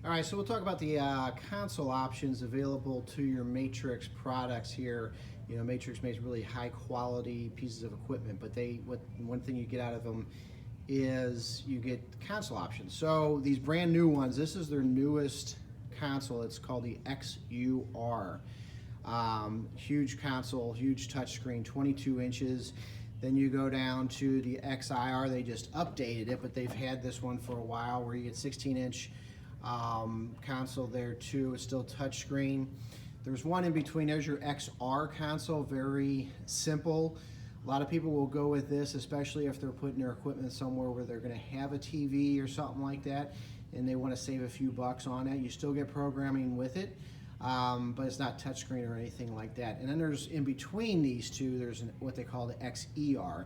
All right, so we'll talk about the console options available to your Matrix products here. You know, Matrix makes really high quality pieces of equipment, but one thing you get out of them is you get console options. So these brand new ones, this is their newest console. It's called the XUR. Huge console, huge touchscreen, 22 inches. Then you go down to the XIR. They just updated it, but they've had this one for a while where you get 16-inch console there too. It's still touchscreen. There's one in between. There's your XR console, very simple. A lot of people will go with this, especially if they're putting their equipment somewhere where they're going to have a TV or something like that, and they want to save a few bucks on it. You still get programming with it, but it's not touchscreen or anything like that. And then there's in between these two, there's what they call the XER,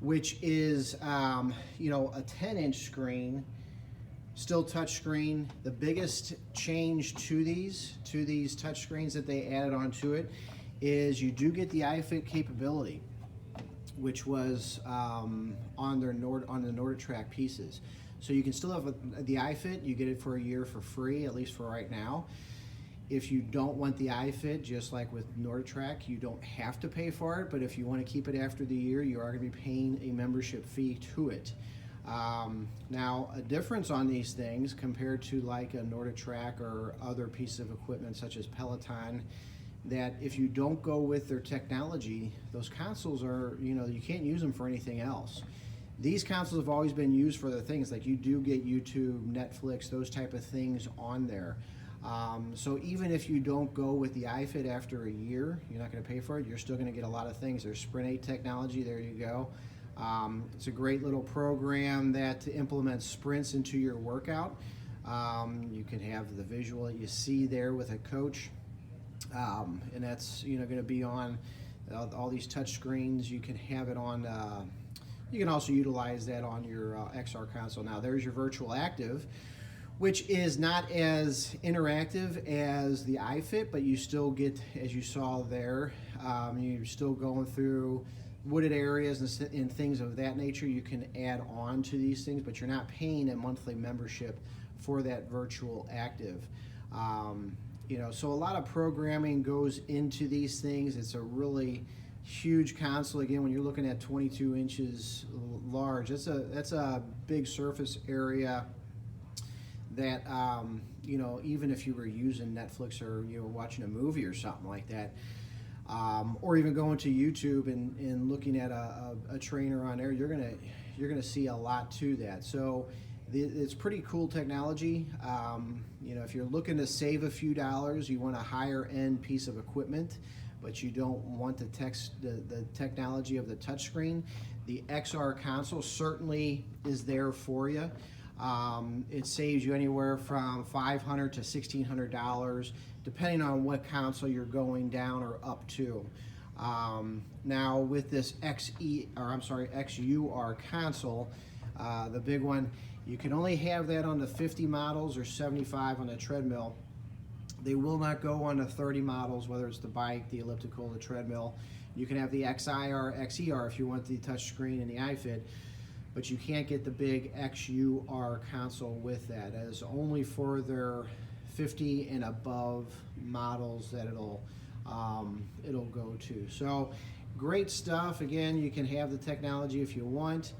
which is you know, a 10-inch screen. Still touchscreen. The biggest change to these touchscreens that they added onto it is you do get the iFit capability, which was on the NordicTrack pieces. So you can still have the iFit. You get it for a year for free, at least for right now. If you don't want the iFit, just like with NordicTrack, you don't have to pay for it. But if you want to keep it after the year, you are going to be paying a membership fee to it. Now, a difference on these things compared to like a NordicTrack or other pieces of equipment such as Peloton, that if you don't go with their technology, those consoles are, you know, you can't use them for anything else. These consoles have always been used for the things like you do get YouTube, Netflix, those type of things on there. So even if you don't go with the iFit after a year, you're not going to pay for it, you're still going to get a lot of things. There's Sprint 8 technology, there you go. It's a great little program that implements sprints into your workout. You can have the visual that you see there with a coach, and that's, you know, going to be on all these touch screens. You can have it on. You can also utilize that on your XR console. Now there's your virtual active, which is not as interactive as the iFit, but you still get, as you saw there, you're still going through wooded areas and things of that nature. You can add on to these things, but you're not paying a monthly membership for that virtual active. You know, so a lot of programming goes into these things. It's a really huge console. Again, when you're looking at 22 inches large, that's a big surface area that you know, even if you were using Netflix or you were watching a movie or something like that, or even going to YouTube and looking at a trainer on there, you're gonna see a lot to that. So it's pretty cool technology. You know, if you're looking to save a few dollars, you want a higher end piece of equipment, but you don't want the technology of the touchscreen, the XR console certainly is there for you. It saves you anywhere from $500 to $1,600, depending on what console you're going down or up to. Now with this XUR console, the big one, you can only have that on the 50 models or 75 on the treadmill. They will not go on the 30 models, whether it's the bike, the elliptical, the treadmill. You can have the XIR, XER if you want the touch screen and the iFit, but you can't get the big XUR console with that. That is only for their 50 and above models that it'll go to. So great stuff. Again, you can have the technology if you want.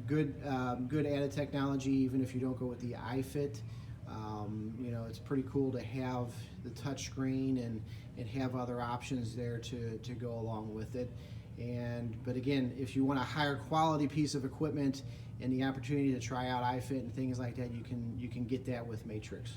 Good added technology even if you don't go with the iFit. You know, it's pretty cool to have the touch screen and have other options there to go along with it. But again, if you want a higher quality piece of equipment and the opportunity to try out iFit and things like that, you can get that with Matrix.